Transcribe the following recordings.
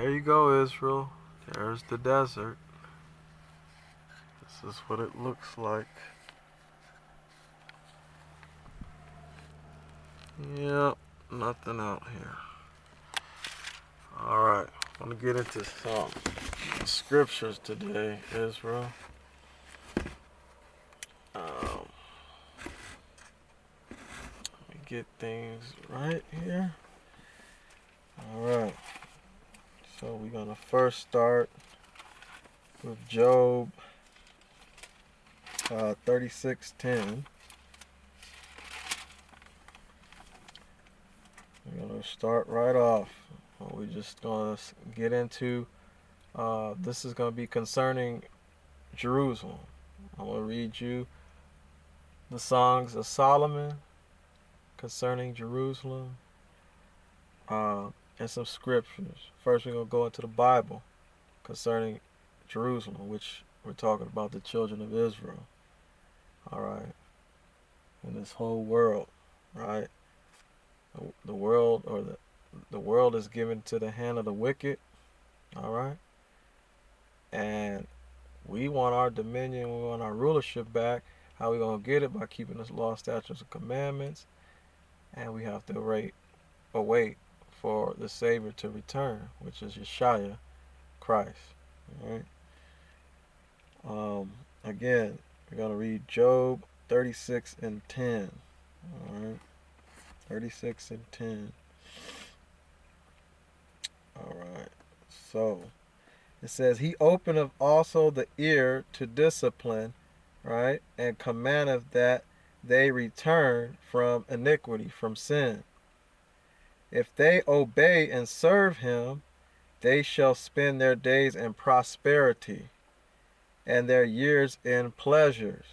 There you go, Israel. There's the desert. This is what it looks like. Yep, nothing out here. Alright, I want to get into some scriptures today, Israel. Let me get things right here. Alright, so we're going to first start with Job 36:10. We're going to start right off. We're just going to get into, this is going to be concerning Jerusalem. I'm going to read you the songs of Solomon concerning Jerusalem and some scriptures. First, we're going to go into the Bible concerning Jerusalem, which we're talking about the children of Israel. All right. In this whole world, right? The world, or the world is given to the hand of the wicked. All right. And we want our dominion, we want our rulership back. How we going to get it? By keeping the law, statutes, and commandments. And we have to await for the Savior to return, which is Yeshua, Christ. All right. Again, we're going to read Job 36:10. All right. 36:10. All right. So it says, He openeth also the ear to discipline, right, and commandeth that they return from iniquity, from sin. If they obey and serve him, they shall spend their days in prosperity, and their years in pleasures.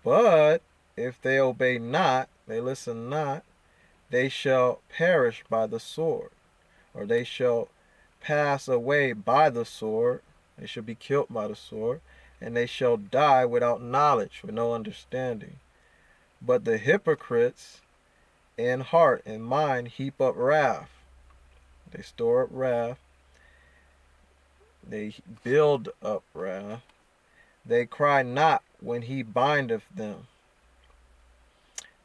But if they obey not, they listen not, they shall perish by the sword, or they shall pass away by the sword, they shall be killed by the sword, and they shall die without knowledge, with no understanding. But the hypocrites in heart and mind heap up wrath. They store up wrath. They build up wrath. They cry not when he bindeth them.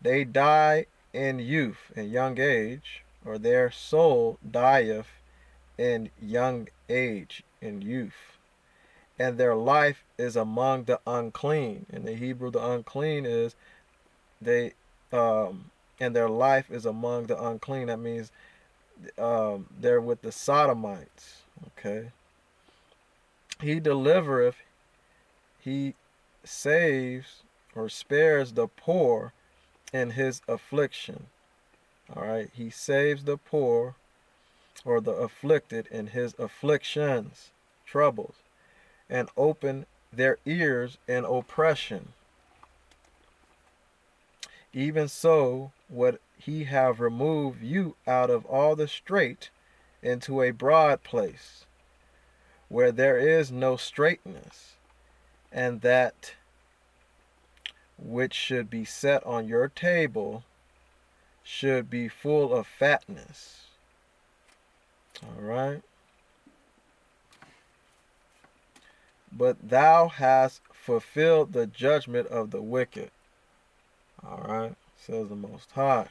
They die in youth, in young age, or their soul dieth in young age, in youth. And their life is among the unclean. In the Hebrew, the unclean is and their life is among the unclean. That means they're with the Sodomites. Okay. He delivereth, he saves or spares the poor in his affliction. All right. He saves the poor or the afflicted in his afflictions, troubles, and open their ears in oppression. Even so would he have removed you out of all the strait into a broad place, where there is no straightness, and that which should be set on your table should be full of fatness. All right. But thou hast fulfilled the judgment of the wicked. All right, says the Most High.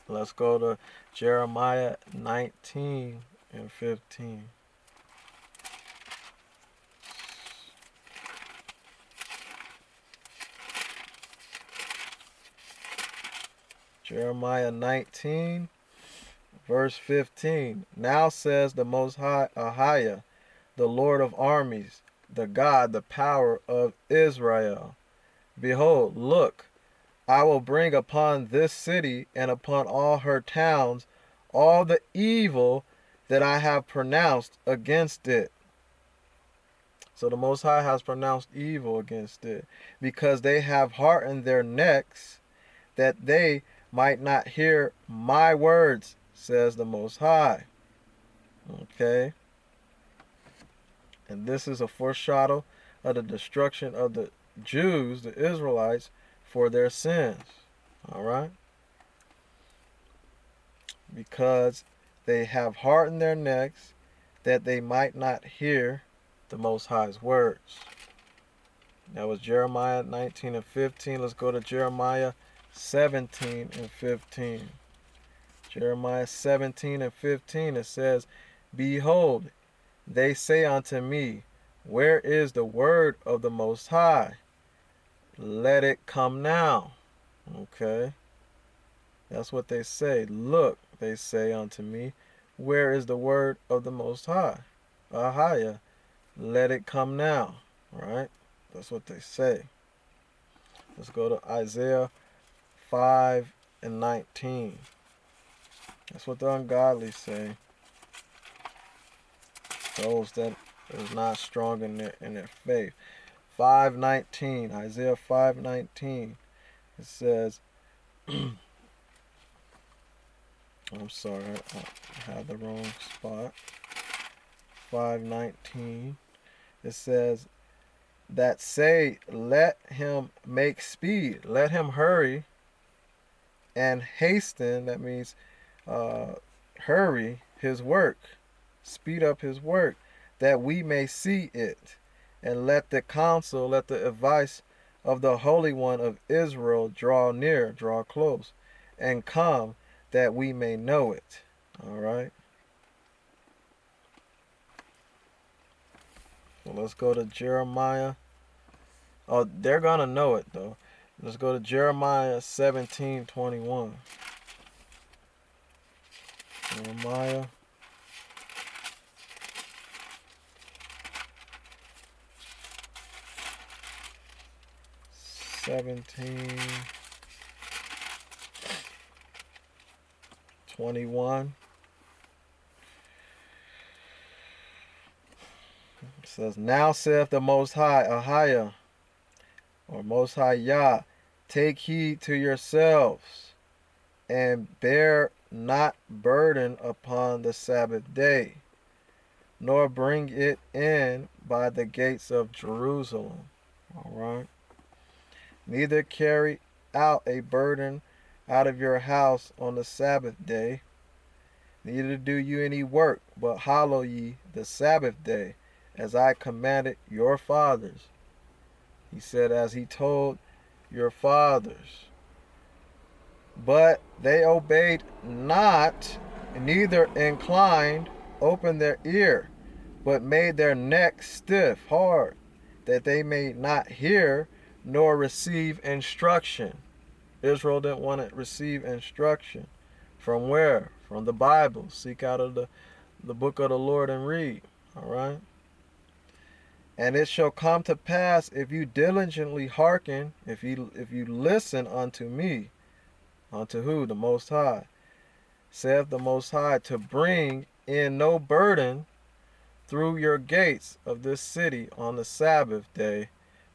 Let's go to Jeremiah 19:15. Jeremiah 19, verse 15. Now says the Most High, Ahiah, the Lord of armies, the God, the power of Israel. Behold, look, I will bring upon this city and upon all her towns all the evil that I have pronounced against it. So the Most High has pronounced evil against it, because they have hardened their necks, that they might not hear my words, says the Most High. Okay. And this is a foreshadow of the destruction of the Jews, the Israelites, for their sins. All right. Because they have hardened their necks, that they might not hear the Most High's words. That was Jeremiah 19 and 15. Let's go to Jeremiah 17 and 15. Jeremiah 17 and 15, it says, Behold, they say unto me, Where is the word of the Most High? Let it come now. Okay. That's what they say. Look, they say unto me, Where is the word of the Most High? Ahaya, let it come now. Right? That's what they say. Let's go to Isaiah 5 and 19. That's what the ungodly say. Those that is not strong in their faith. 5:19, Isaiah 5:19. It says, I'm sorry, I had the wrong spot. 5:19. It says, that say, let him make speed, let him hurry and hasten. That means hurry his work, speed up his work, that we may see it, and let the counsel, let the advice of the Holy One of Israel draw near, draw close, and come, that we may know it. All right. So let's go to Jeremiah. Oh, they're gonna know it though. Let's go to Jeremiah 17:21. Jeremiah 17:21. It says, Now saith the Most High, Ahaya, or Most High Yah, take heed to yourselves, and bear not burden upon the Sabbath day, nor bring it in by the gates of Jerusalem. All right. Neither carry out a burden out of your house on the Sabbath day, neither do you any work, but hallow ye the Sabbath day, as I commanded your fathers. He said, as he told your fathers. But they obeyed not, neither inclined, opened their ear, but made their neck stiff, hard, that they may not hear nor receive instruction. Israel didn't want to receive instruction. From where? From the Bible. Seek out of the book of the Lord and read. All right? And it shall come to pass, if you diligently hearken, if you listen unto me, unto who? The Most High. Saith the Most High, to bring in no burden through your gates of this city on the Sabbath day,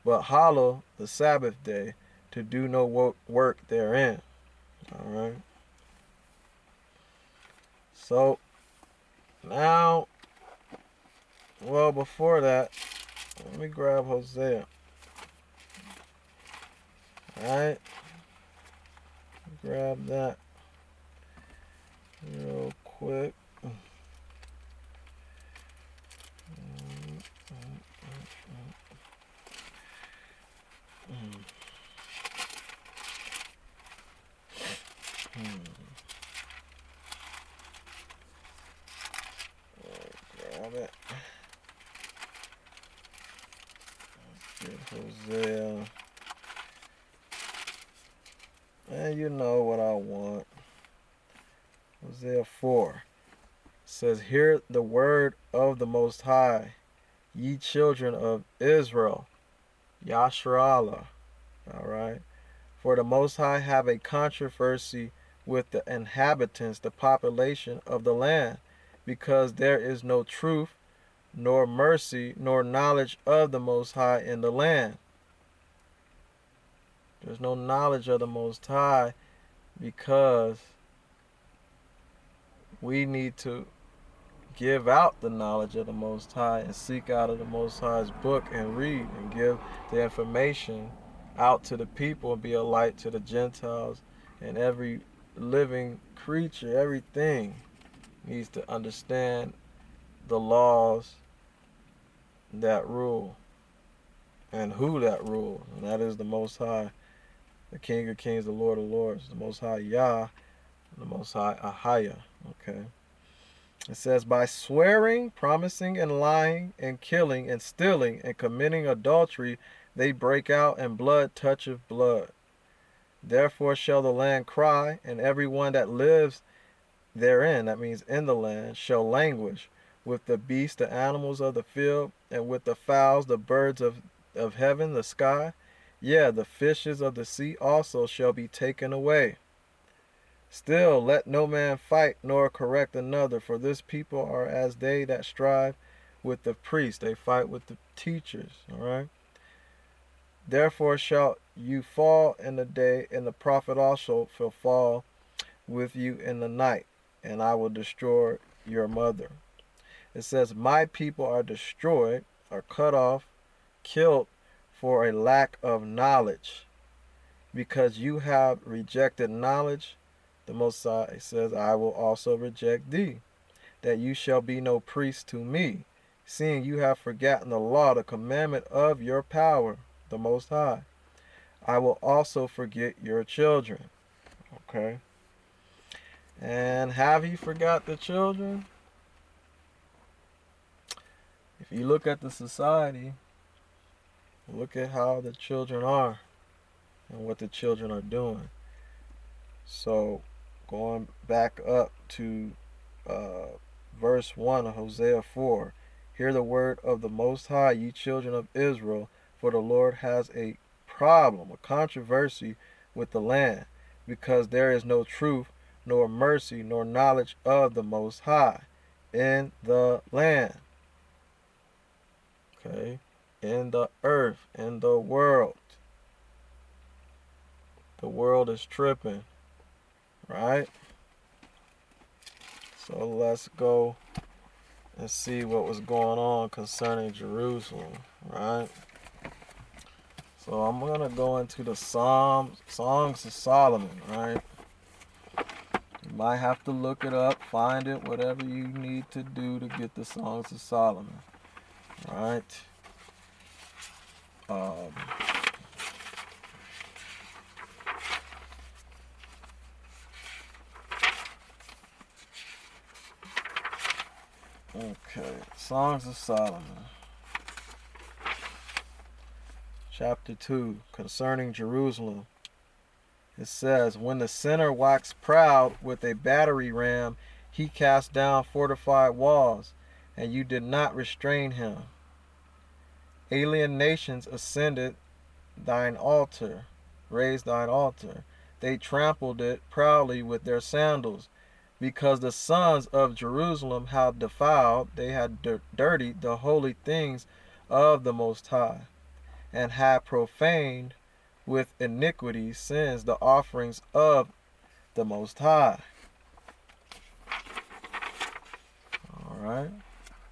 but hallow the Sabbath day, to do no work therein. All right. So now, well, before that, let me grab Hosea. All right. Grab that real quick. Grab it. Let's get Hosea. And you know what I want. Hosea 4 says, Hear the word of the Most High, ye children of Israel, Yasharallah. All right. For the Most High have a controversy with the inhabitants, the population of the land, because there is no truth, nor mercy, nor knowledge of the Most High in the land. There's no knowledge of the Most High because we need to give out the knowledge of the Most High and seek out of the Most High's book and read and give the information out to the people and be a light to the Gentiles and every living creature, everything. needs to understand the laws that rule and who that rules, and that is the Most High, the King of Kings, the Lord of Lords, the Most High Yah, the Most High Ahaya. Okay. It says, by swearing, promising, and lying, and killing, and stealing, and committing adultery, they break out, and blood toucheth blood. Therefore shall the land cry, and every one that lives therein, that means in the land, shall languish, with the beasts, the animals of the field, and with the fowls, the birds of heaven, the sky. Yeah, the fishes of the sea also shall be taken away. Still, let no man fight nor correct another, for this people are as they that strive with the priests. They fight with the teachers, all right? Therefore shall you fall in the day, and the prophet also shall fall with you in the night, and I will destroy your mother. It says, my people are destroyed, are cut off, killed for a lack of knowledge, because you have rejected knowledge. The Most High says, I will also reject thee, that you shall be no priest to me, seeing you have forgotten the law, the commandment of your power, the Most High. I will also forget your children. Okay. And have he forgot the children? If you look at the society, look at how the children are and what the children are doing. So, going back up to verse 1 of Hosea 4, hear the word of the Most High, ye children of Israel, for the Lord has a problem, a controversy with the land, because there is no truth, nor mercy, nor knowledge of the Most High in the land. Okay? In the earth, in the world. The world is tripping, right? So let's go and see what was going on concerning Jerusalem, right? So I'm going to go into the Songs of Solomon, right? You might have to look it up, find it, whatever you need to do to get the Songs of Solomon, right? Okay, Songs of Solomon. Chapter 2, concerning Jerusalem. It says, when the sinner waxed proud with a battery ram, he cast down fortified walls, and you did not restrain him. Alien nations ascended thine altar, raised thine altar. They trampled it proudly with their sandals, because the sons of Jerusalem had defiled, they had dirtied the holy things of the Most High, and had profaned with iniquity sins the offerings of the Most High. All right.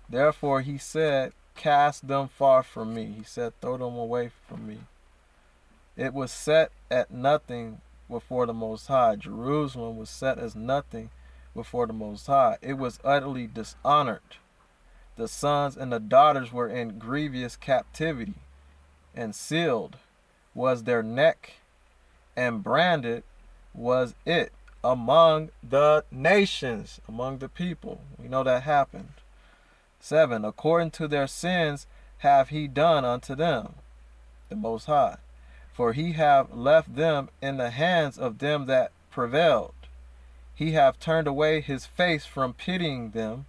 Therefore he said, cast them far from me. He said, throw them away from me. It was set at nothing before the Most High. Jerusalem was set as nothing before the Most High. It was utterly dishonored. The sons and the daughters were in grievous captivity, and sealed was their neck, and branded was it among the nations, among the people. We know that happened. 7, according to their sins have he done unto them, the Most High. For he have left them in the hands of them that prevailed. He have turned away his face from pitying them,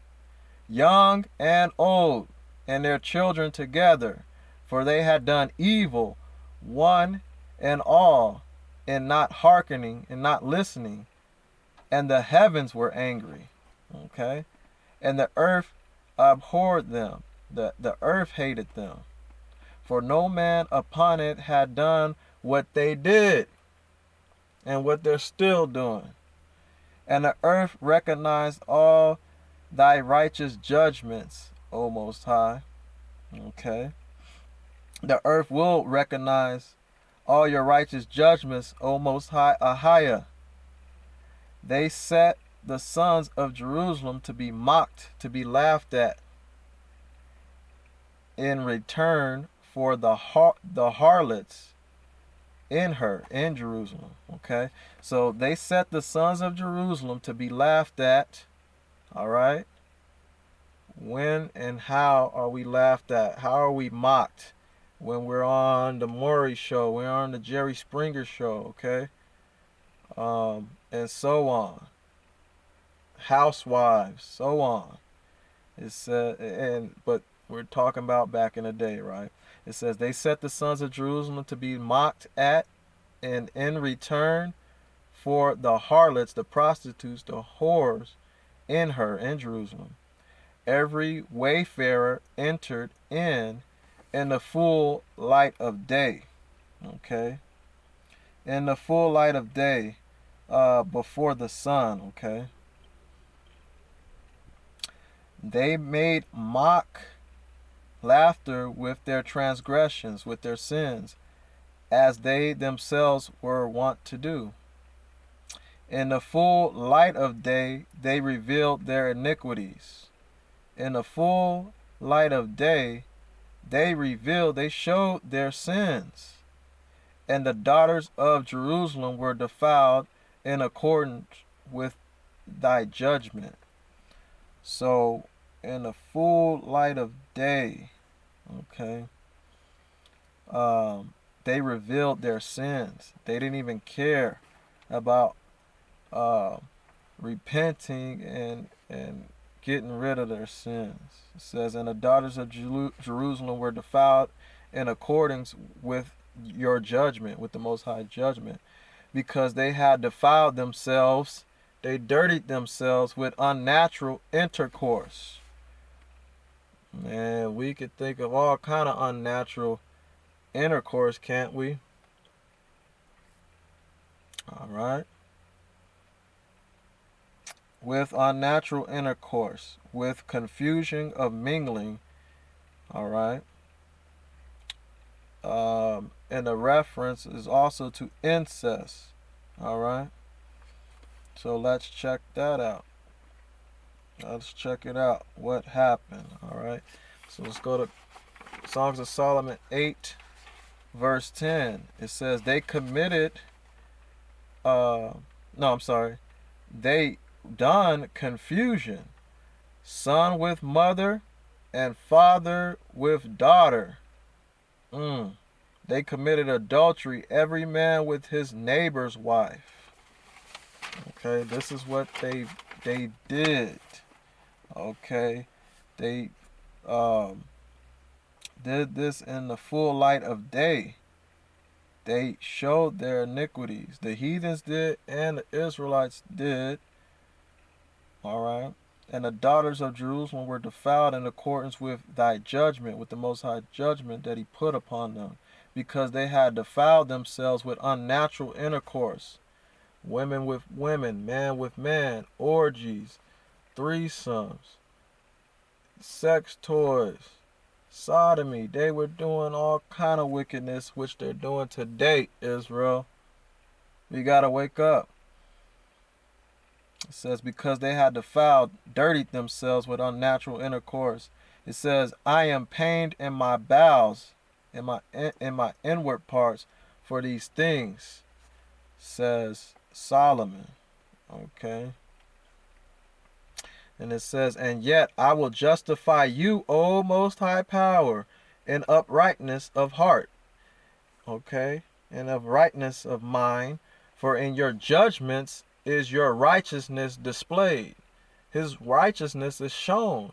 young and old, and their children together. For they had done evil, one and all, in not hearkening and not listening. And the heavens were angry. Okay? And the earth abhorred them. The earth hated them. For no man upon it had done what they did, and what they're still doing. And the earth recognized all thy righteous judgments, O Most High. Okay. The earth will recognize all your righteous judgments, O Most High Ahaya. They set the sons of Jerusalem to be mocked, to be laughed at, in return for the harlots in her, in Jerusalem. Okay, so they set the sons of Jerusalem to be laughed at. All right, when and how are we laughed at? How are we mocked? When we're on the Maury show, we're on the Jerry Springer show. Okay, and so on. Housewives, so on. It said, but we're talking about back in the day, right? It says they set the sons of Jerusalem to be mocked at, and in return for the harlots, the prostitutes, the whores in her, in Jerusalem, every wayfarer entered in the full light of day. Okay, in the full light of day, before the sun. Okay, they made mock laughter with their transgressions, with their sins, as they themselves were wont to do. In the full light of day, they revealed their iniquities. In the full light of day, they showed their sins. And the daughters of Jerusalem were defiled in accordance with thy judgment. So, in the full light of day, okay, they revealed their sins. They didn't even care about repenting and getting rid of their sins. It says, and the daughters of Jerusalem were defiled in accordance with your judgment, with the Most High judgment, because they had defiled themselves. They dirtied themselves with unnatural intercourse. Man, we could think of all kind of unnatural intercourse, can't we? All right. With unnatural intercourse, with confusion of mingling. All right. And the reference is also to incest. All right. So let's check that out. Let's check it out. What happened? All right. So let's go to Songs of Solomon 8, verse 10. It says they committed. They done confusion, son with mother, and father with daughter. They committed adultery, every man with his neighbor's wife. Okay, this is what they did. Okay, they did this in the full light of day. They showed their iniquities. The heathens did and the Israelites did. All right. And the daughters of Jerusalem were defiled in accordance with thy judgment, with the Most High judgment that he put upon them, because they had defiled themselves with unnatural intercourse. Women with women, man with man, orgies, threesomes, sex toys, sodomy. They were doing all kind of wickedness, which they're doing today, Israel. We got to wake up. It says, because they had defiled, dirtied themselves with unnatural intercourse. It says, I am pained in my bowels, in my inward parts, for these things, says Solomon. Okay. And it says, and yet I will justify you, O Most High Power, in uprightness of heart. Okay. And of rightness of mind, for in your judgments is your righteousness displayed. His righteousness is shown.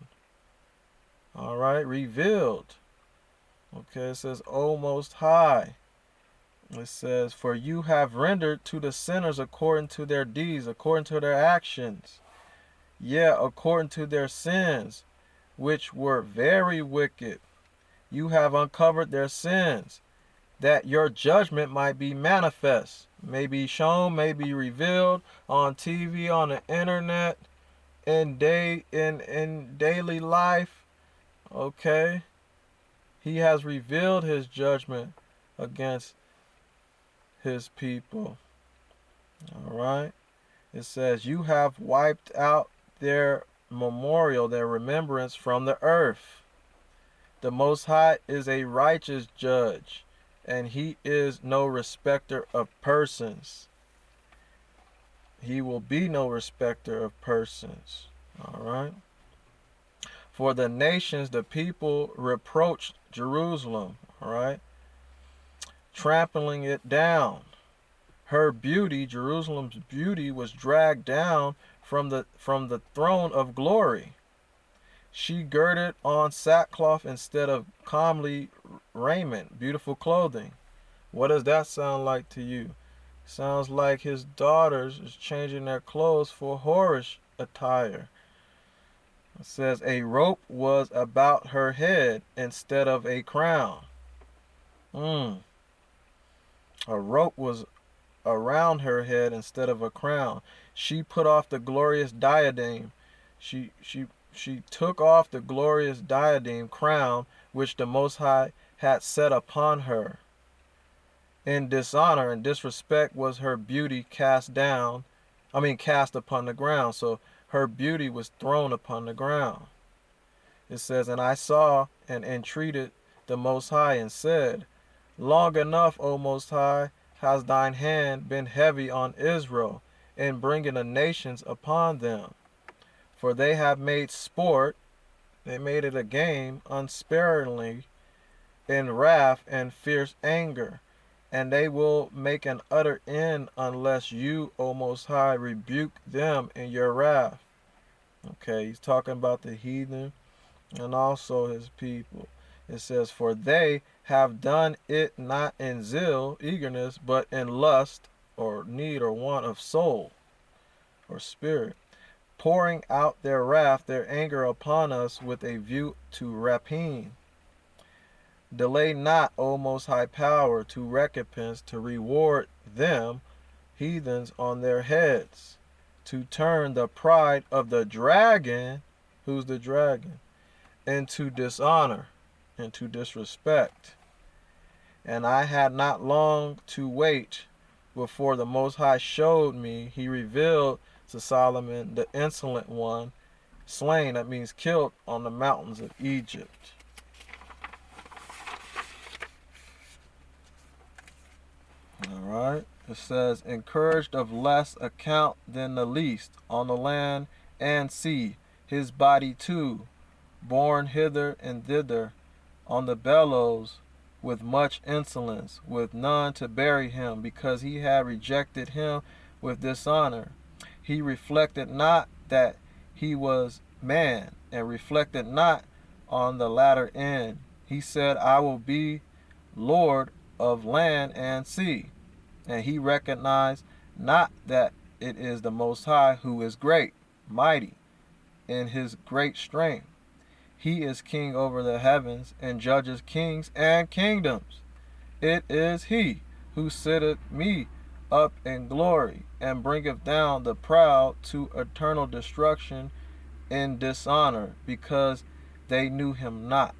All right, revealed. Okay, it says, O Most High. It says, for you have rendered to the sinners according to their deeds, according to their actions. Yeah, according to their sins, which were very wicked. You have uncovered their sins, that your judgment might be manifest, may be shown, may be revealed on TV, on the internet, in daily life. Okay, he has revealed his judgment against his people. All right, It says, you have wiped out their memorial, their remembrance from the earth. The Most High is a righteous judge, and he is no respecter of persons. He will be no respecter of persons. All right. For the nations, the people reproached Jerusalem. All right. Trampling it down. Her beauty, Jerusalem's beauty, was dragged down from the throne of glory. She girded on sackcloth instead of comely raiment, beautiful clothing. What does that sound like to you? Sounds like his daughters is changing their clothes for whorish attire. It says a rope was about her head instead of a crown. A rope was around her head instead of a crown. She put off the glorious diadem. She took off the glorious diadem crown which the Most High had set upon her. In dishonor and disrespect was her beauty cast upon the ground. So her beauty was thrown upon the ground. It says, and I saw and entreated the Most High and said, long enough, O Most High, has thine hand been heavy on Israel in bringing the nations upon them. For they have made sport, they made it a game, unsparingly, in wrath and fierce anger. And they will make an utter end unless you, O Most High, rebuke them in your wrath. Okay, he's talking about the heathen and also his people. It says, for they have done it not in zeal, eagerness, but in lust, or need, or want of soul, or spirit, pouring out their wrath, their anger upon us with a view to rapine. Delay not, O Most High Power, to recompense, to reward them, heathens, on their heads, to turn the pride of the dragon, who's the dragon, into dishonor, into disrespect. And I had not long to wait before the Most High showed me. He revealed to Solomon the insolent one, slain, that means killed, on the mountains of Egypt. Alright, it says, encouraged of less account than the least, on the land and sea, his body too, borne hither and thither, on the bellows, with much insolence, with none to bury him, because he had rejected him with dishonor. He reflected not that he was man, and reflected not on the latter end. He said, I will be Lord of land and sea. And he recognized not that it is the Most High who is great, mighty, in his great strength. He is king over the heavens, and judges kings and kingdoms. It is he who sitteth me up in glory, and bringeth down the proud to eternal destruction in dishonor, because they knew him not.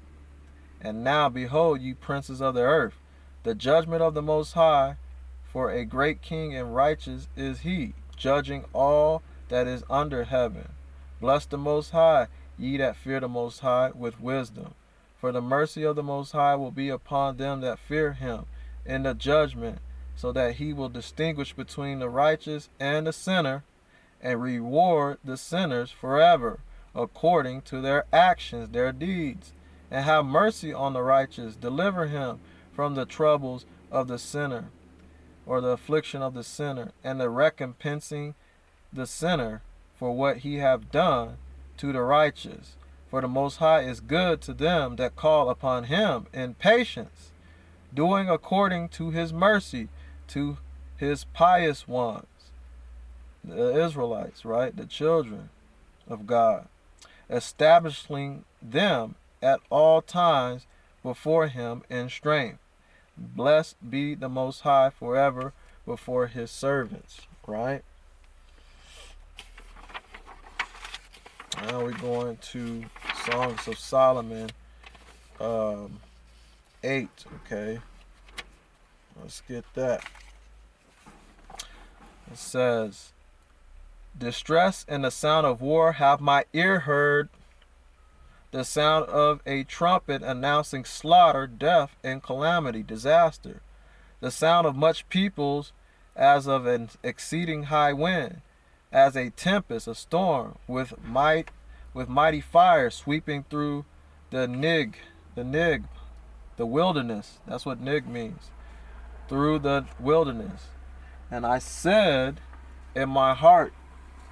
And now behold, ye princes of the earth, the judgment of the Most High, for a great king and righteous is he, judging all that is under heaven. Bless the Most High, ye that fear the Most High, with wisdom. For the mercy of the Most High will be upon them that fear him in the judgment, so that he will distinguish between the righteous and the sinner, and reward the sinners forever, according to their actions, their deeds. And have mercy on the righteous, deliver him from the troubles of the sinner, or the affliction of the sinner, and the recompensing the sinner for what he have done to the righteous. For the Most High is good to them that call upon him in patience, doing according to his mercy to his pious ones, the Israelites, right? The children of God, establishing them at all times before him in strength. Blessed be the Most High forever before his servants, right? Now we're going to Songs of Solomon 8, okay? Let's get that. It says, Distress and the sound of war have my ear heard, the sound of a trumpet announcing slaughter, death, and calamity, disaster. The sound of much peoples as of an exceeding high wind, as a tempest, a storm, with mighty fire sweeping through the wilderness. That's what nig means. Through the wilderness. And I said in my heart,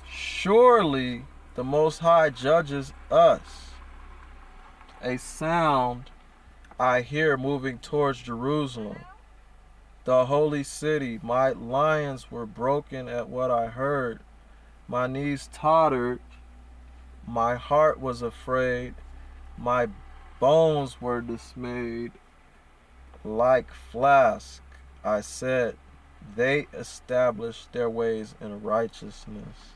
surely the Most High judges us. A sound I hear moving towards Jerusalem, the holy city. My lions were broken at what I heard. My knees tottered. My heart was afraid. My bones were dismayed. Like flask, I said, they established their ways in righteousness.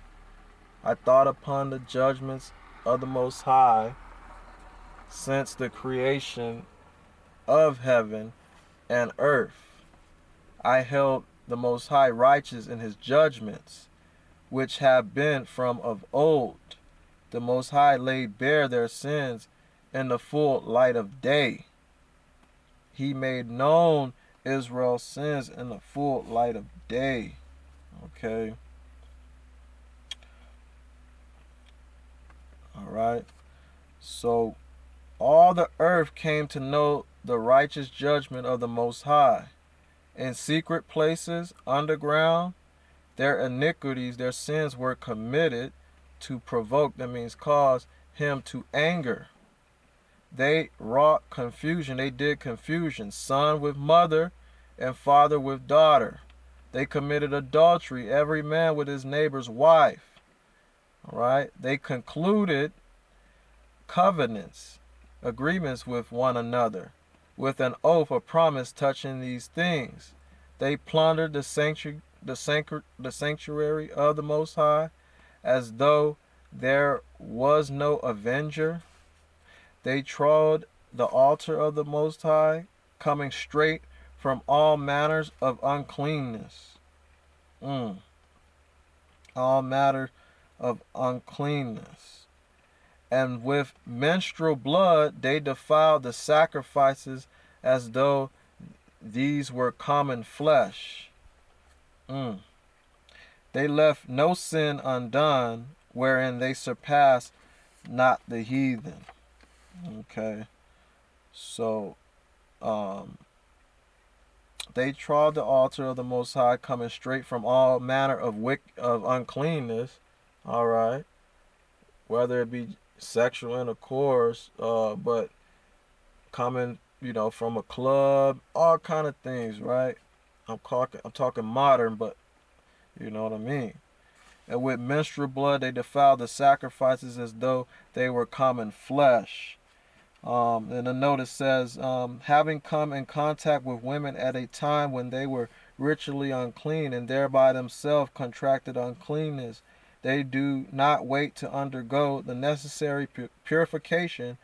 I thought upon the judgments of the Most High since the creation of heaven and earth. I held the Most High righteous in his judgments, which have been from of old. The Most High laid bare their sins in the full light of day. He made known Israel's sins in the full light of day. Okay. All right. So all the earth came to know the righteous judgment of the Most High. In secret places, underground, their iniquities, their sins were committed to provoke, that means cause him to anger. They wrought confusion. They did confusion. Son with mother and father with daughter. They committed adultery, every man with his neighbor's wife. All right. They concluded covenants, agreements with one another, with an oath or promise touching these things. They plundered the sanctuary of the Most High, as though there was no avenger. They trod the altar of the Most High, coming straight from all manners of uncleanness. All matter of uncleanness. And with menstrual blood they defiled the sacrifices, as though these were common flesh. They left no sin undone, wherein they surpassed not the heathen. Okay. So, they trod the altar of the Most High, coming straight from all manner of uncleanness. All right. Whether it be sexual intercourse, but coming, from a club, all kind of things, right? I'm talking modern, but you know what I mean. And with menstrual blood they defiled the sacrifices, as though they were common flesh. And the notice says, having come in contact with women at a time when they were ritually unclean, and thereby themselves contracted uncleanness, they do not wait to undergo the necessary purification,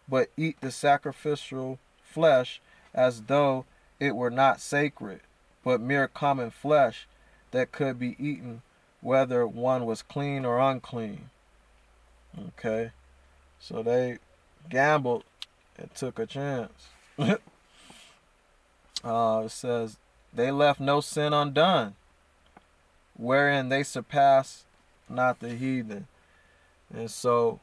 but eat the sacrificial flesh as though it were not sacred, but mere common flesh that could be eaten whether one was clean or unclean. Okay, so they gambled and took a chance. It says, they left no sin undone, wherein they surpass not the heathen. And so